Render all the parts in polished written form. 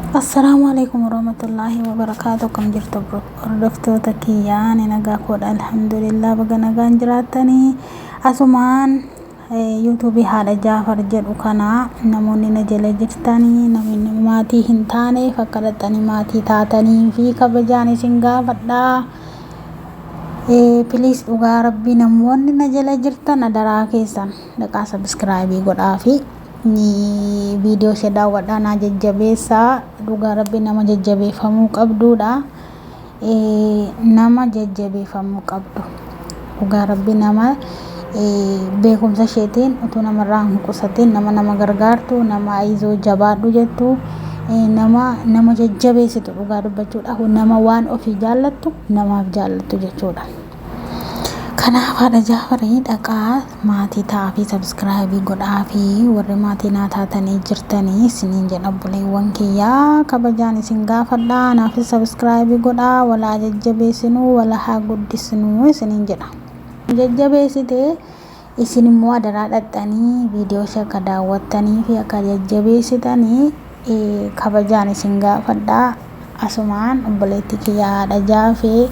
Assalamualaikum warahmatullahi wabarakatuh. Kam jirtu hordoftoota kiyyaa ni nagaa koodha alhamdulillah baga nagaan jiraatanii. Asumaan yuutuubii haadha Jaafar jedhu kana namoonni na jala jirtanii namoonni maatii hin taane fakkadattanii maatii taatanii fi kabajaan isin gaafadhaa. Please dhugaa rabbii namoonni na jala jirtan adaraa keessan dhaqaa subscribe godhaafi ni video ishee daawwadhaa naa jajjabeessaa. Dhugaa rabbii nama jajjabeeffamuu qabduudha. Nama jajjabeeffamuu qabdu. Dhugaa rabbii nama beekumsa isheetiin utuu namarraa hin qusatin nama gargaartu nama ayizoo jabaadhu jettu nama jajjabeessitu dhugaa dubbachuudhaaf nama waan ofii jaallattu namaaf jaallattu jechuudha. Kanaaf haadha Jaafarii dhaqaa maatii ta'aa fi subscribe godhaa fi warri maatii naa taatanii jirtanii isiniin jedha obboleewwan kiyyaa kabajaan isin gaafadhaa. Naafis subscribe godhaa walaa jajjabeessinuu walaa haa guddisnuu isiniin jedha. Jajjabeessitee isin immoo adaraa dhaqxanii viidiyoo ishee akka daawwattanii fi akka jajjabeessitanii kabajaan isin gaafadhaa. Asumaan obboleettii kiyyaa haadha Jaafee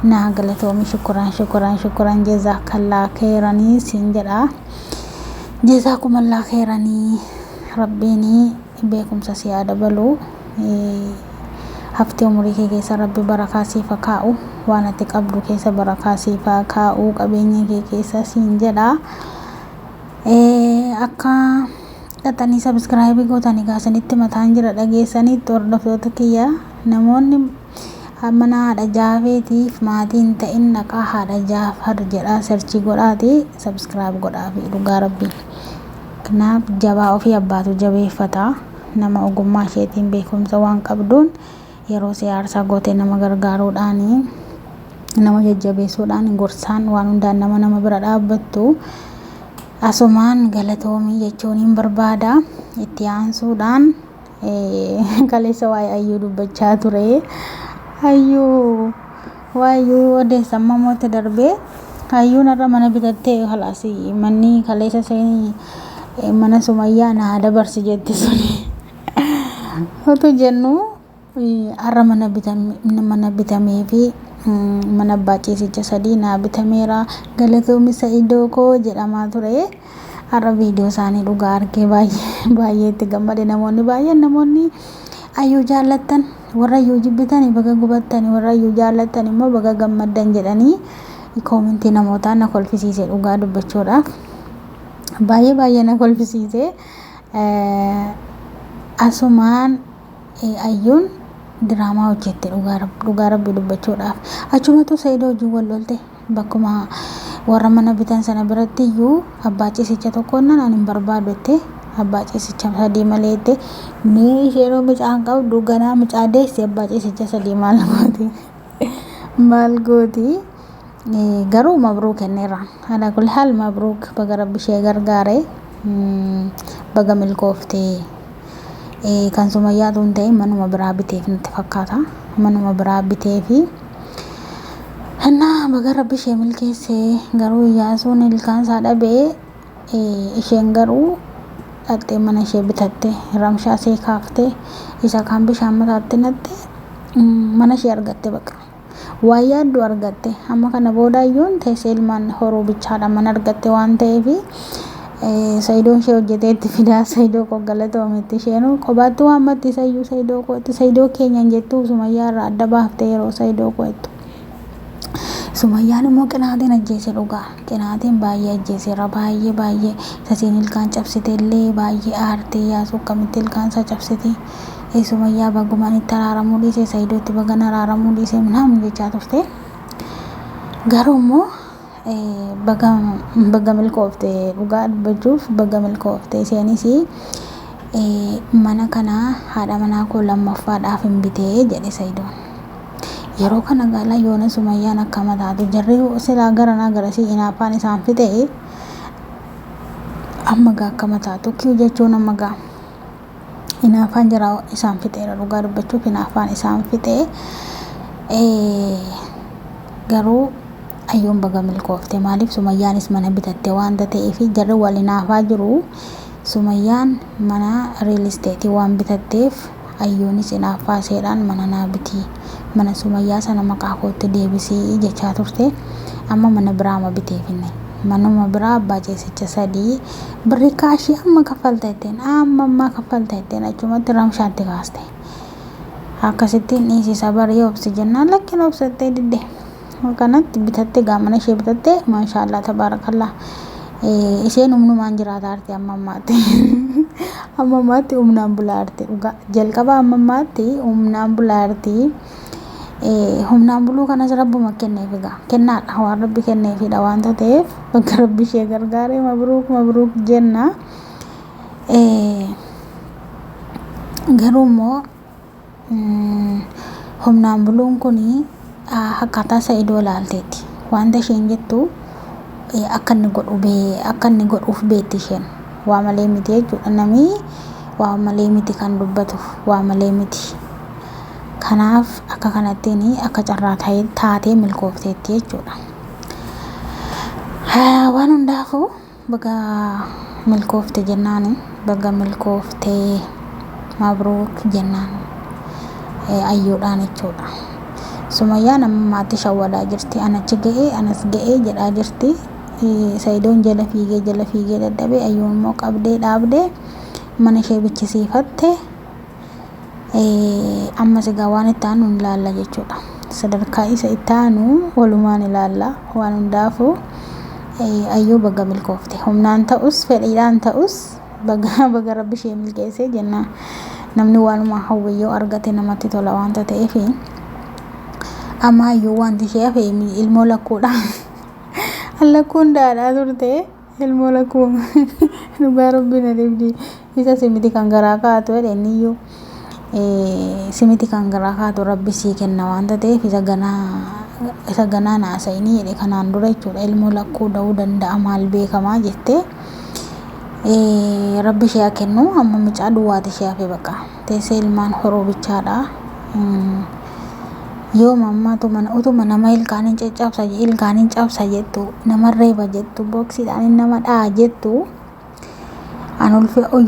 naa galatoomi shukran jazaakallah khairanii siin jedha. Jazaakumullah khairanii rabbiin beekumsa si haa dabalu. Haftee umurii kee keessa rabbi barakaa siif haa kaa'u waan ati qabdu keessa barakaa siif haa kaa'u qabeenya kee keessa siin jedha. Akka dhaqxanii subscribe gootanii kaasanitti mataan jira dhageessanitti hordoftoota kiyya namoonni mana haadha Jaafeetiif maatiin ta'in dhaqaa haadha Jaafar jedhaa searchii godhaati subscribe godhaafi dhugaa rabbii. Kanaaf jabaa ofii abbaatu jabeeffata. Nama ogummaa isheetiin beekumsa waan qabduun yeroo si aarsaa gootee nama gargaaruudhaan nama jajjabeessuudhaan gorsaan waan hundaan nama bira dhaabbattu. Asumaan galatoomii jechuun hin barbaada. Itti aansuudhaan kaleessa waa'ee ayyuu dubbachaa ture. Ayyuu odeessan mamoota darbee ayyuun irra mana bitattee halaas manni kaleessa seenii mana Sumayyaa naa dabarsi jetti suni. Otu jennu har'a mana bitamee fi mana abbaa ciisicha 3 naa bitameera galatoomi Sa'idoo koo jedhamaa ture. Har'a viidiyoo isaanii dhugaa argee baay'ee itti gammade. Namoonni baay'een namoonni ayyuu jaallattan warra ayyuu jibbitanii baga gubattanii warra ayyuu jaallattan immoo baga gammaddan jedhanii koomentii namootaa na kolfisiise dhugaa dubbachuudhaaf baay'ee na kolfisiise. Asumaan ayyuun diraamaa hojjette dhugaa rabbii dubbachuudhaaf achumatu Sa'idoo wajjin wal lolte bakkuma warra mana bitan sana biratti iyyuu abbaa ciisicha tokkoon nan hin barbaadu jettee abbaa ciisicha 3 malee jettee mee isheen mucaan qabdu ganaa mucaa deesse abbaa ciisicha 3 maal gooti. Garuu mabruuk kenneera ala kulli haal mabruuk baga rabbi ishee gargaare baga milkooftee. Kan Sumayyaa tun ta'e manuma biraa biteef natti fakkaata manuma biraa biteefi baga rabbi ishee milkeessee. Garuu Iyyaasuun ilkaan isaa dhabee isheen garuu dhaqxee mana ishee bitatte ramshaa see kaaftee isa kaan bishaan mataatti natte mana ishee argatte baqa waan yaaddu argatte. Amma kana booda iyyuun teessee ilmaan horuu bichaadhaan mana argatte waan ta'eefi Sa'idoon ishee hojjeteetti fidaa Sa'idoo koo galatoometti isheen qobaatti waammatti sayyuu Sa'idoo kootti Sa'idoo keenyan jettuu Sumayyaa irraa adda baaftee yeroo Sa'idoo koo'ettu. Sumayyaan immoo qinaatiin ajjeese dhugaa qinaatiin baay'ee ajjeeseera baay'ee sasiin ilkaan cabsite illee baay'ee aartee Iyyaasuu akkamitti ilkaan isaa cabsite. Sumayyaa bagumaan itti araaramuu dhiise Sa'idootti bagan araaramuu dhiise minaamu jechaa turte. Garuu immoo baga milkoofte dhugaa dubbachuuf baga milkoofte. Isheenis mana kana haadha manaa koo lammaffaadhaaf hin bitee jedhe Sa'idoon. Yeroo kana gaala yoona Sumayyaan akka mataatu jarri silaa garanaa garasii inaafaan isaan fixee amma gaa akka mataatu kiyu jechuun amma gaa inaafaan jira isaan fixeera dhugaa dubbachuuf inaafaan isaan fixee. Garuu ayyuun baga milkoofte maaliif Sumayyaanis mana bitatte waan ta'eef jarri wal inaafaa jiru. Sumayyaan mana real estate waan bitatteef ayyoonis inaaf baaseedhaan mana naa bitii mana Sumayyaa sana maqaa kootti deebisii jechaa turte. Amma mana biraa biteefinne manuma biraa abbaa ciisicha 3 birrii kaashii amma kaffalteetteen amma kaffalteetteen achumatti ramshaatti kaaste. Akkasittiin dhiisisa barii obsi jennaan lakkin obsattee didde. Kanatti bitatte gaamana ishee bitatte maashaallah tabarakallah. Isheen humnumaan jiraataarti amma ammaatti humnaan bulaarti dhugaa jalqaba amma ammaatti humnaan bulaarti. Humnaan buluu kanas rabbuma kenneef egaa kennaadha waan rabbi kenneefidha waan ta'eef bakka rabbi ishee gargaaree mabruuk jenna. Garuu immoo humnaan buluun kuni akkaataa Saidoo ilaalteetti wanta isheen jettu akka inni godhuuf beetti isheen waa malee miti jechuudha. Namni waa malee miti kan dubbatu waa malee miti. Kanaaf akka kanattiin akka carraa taatee milkoofteetti jechuudha. Waan hundaafuu baga milkoofte jennaan baga milkooftee mabruuk jennaan ayyoodhaan jechuudha. Sumayyaan ammaatti shawwadaa jirti anachi anas ga'ee jedhaa jirti. Saidoon jala fiigee dadhabee ayyoon immoo qabdee dhaabdee mana ishee bichisiifatte. Ammas egaa waan itti aanu hin ilaalla jechuudha. Sadarkaa isa itti aanu walumaan ilaalla waan hundaafuu ayyoo baga milkoofte humnaan ta'us fedhiidhaan ta'us baga rabbi ishee milkeessee jenna. Namni waanuma hawwiyyoo argate namatti tola waan ta'eef amma ayyoo wanti ishee hafe ilmoo lakkuudha. Lakkuun daadhaa turte ilmoo lakkuu dhugaa rabbiin adeemti isa simiti kan garaa kaatu jedhaniyyuu. Simiti kan garaa kaatu rabbi sii kenna waan ta'eef isa ganaa naasa'inii jedhe kanaan dura jechuudha. Ilmoo lakkuu da'uu danda'a maal beekamaa jettee rabbi ishee kennu amma mucaa duwwaati ishee hafe bakka teessee ilmaan horoo bichaadha. Yoo mammaatu utuma nama ilkaaniin cabsa jettu nama reeba jettu boksiidhaan nama dhaa jettu. An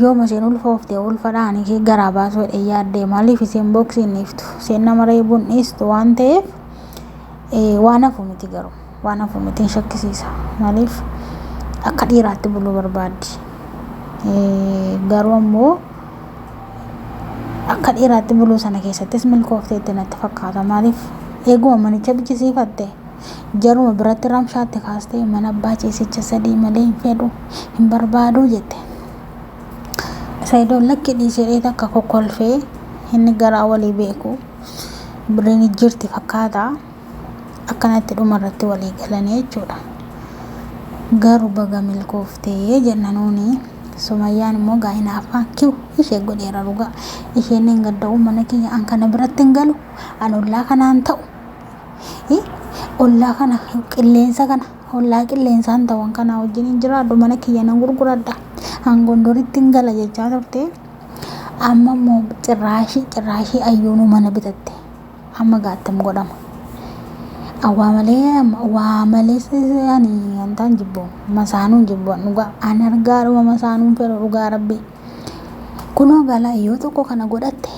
yooma isheen ulfooftee ulfadhaan ishee garaa baasuu jedhee yaaddee maaliif isheen boksiin dhiiftu isheen nama reebuun dhiistu waan ta'eef waan hafu miti garuu waan hafu miti shakkisiisa maaliif akka dhiiraatti buluu barbaaddi. Garuu ammoo akka dhiiraatti buluu sana keessattis milkoofteetti natti fakkaata maaliif eeguma manicha bichisiifatte jaruma biratti ramshaatti kaastee mana abbaa ciisicha 3 malee hin fedhu hin barbaadu jette. Saidoon lakki dhiisee takka kokkolfee inni garaa walii beeku birriin jirti fakkaata akkanatti dhumarratti walii galanii jechuudha. Garuu baga milkooftee jennanuuni. Sumayyaan immoo gaa'ina afaan kiu ishee godheera dhugaa isheen hin gadda'u mana kiyya an kana biratti hin galu an ollaa kanaan ta'u ollaa kana ollaa qilleensaan ta'u kana wajjin hin jiraadhu mana kiyya nan gurguradha an gondoritti hin gala jechaa turte. Amma immoo cirraashii ayyoonuu mana bitatte amma gaattam godhama. Waa malee ani antaan jibboon masaanuun jibboon dhugaa an argaadhuma masaanuun fedhu dhugaa rabbi. Kunoo galaa yoo tokko kana godhatte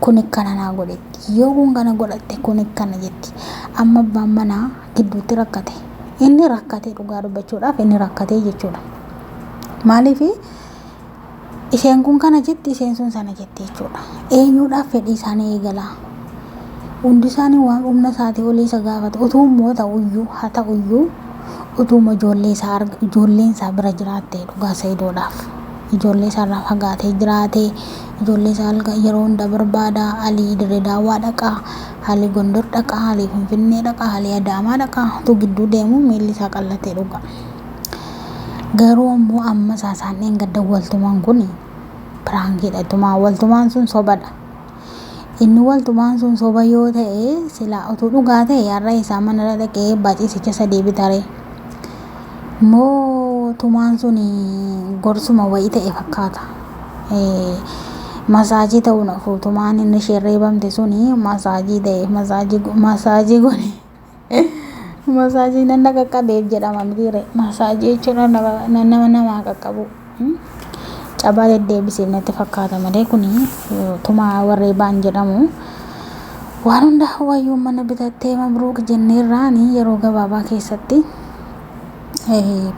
kun ikkana naa godhetti yoo kun kana godhatte kun ikkana jetti. Amma abbaan manaa gidduutti rakkate inni rakkate dhugaa dubbachuudhaaf inni rakkatee jechuudha. Maaliif isheen kun kana jetti isheen sun sana jetti jechuudha. Eenyuudhaaf fedhii isaanii eegalaa. Hundi isaanii waan humna isaatii olii isa gaafatu utuu immoo ta'uyyuu utuma ijoolleen isaa bira jiraatte dhugaa Saidoodhaaf ijoollee isaarraa fagaatee jiraate ijoollee isaa yeroo hunda barbaada. Alii Dirree Daawwaa dhaqaa alii Gondor dhaqaa alii Finfinnee dhaqaa alii Adaamaa dhaqaa utuu gidduu deemu miilli isaa qallatee dhugaa. Garuu immoo amma isaan gadda waltumaan kun piraankiidha. Waltumaan sun sobadha. Inni waltumaan sun soba yoo ta'e silaa utuu dhugaa ta'e har'a isaa mana dhaqee abbaa ciisicha 3 bitare. Mootumaan sun gorsuma wayii ta'e fakkaata. Masaajii ta'uu nafu tumaan inni ishee reebamte suni masaajii ta'e masaajii godhe. Masaajii nan qaqqabeef jedhama mitiire masaajii jechuun nama qaqqabu. cabaa deddeebisee natti fakkaata malee kuni tuma warree baan jedhamu. Waan hunda wayyuu mana bitattee mabruuk jenneerraani yeroo gabaabaa keessatti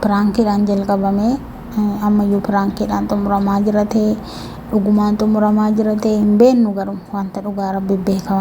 piraankiidhaan jalqabamee ammayyuu piraankiidhaan xumuramaa jira ta'e dhugumaan xumuramaa jira ta'e hin beeknu garuu wanta dhugaa rabbi beeka.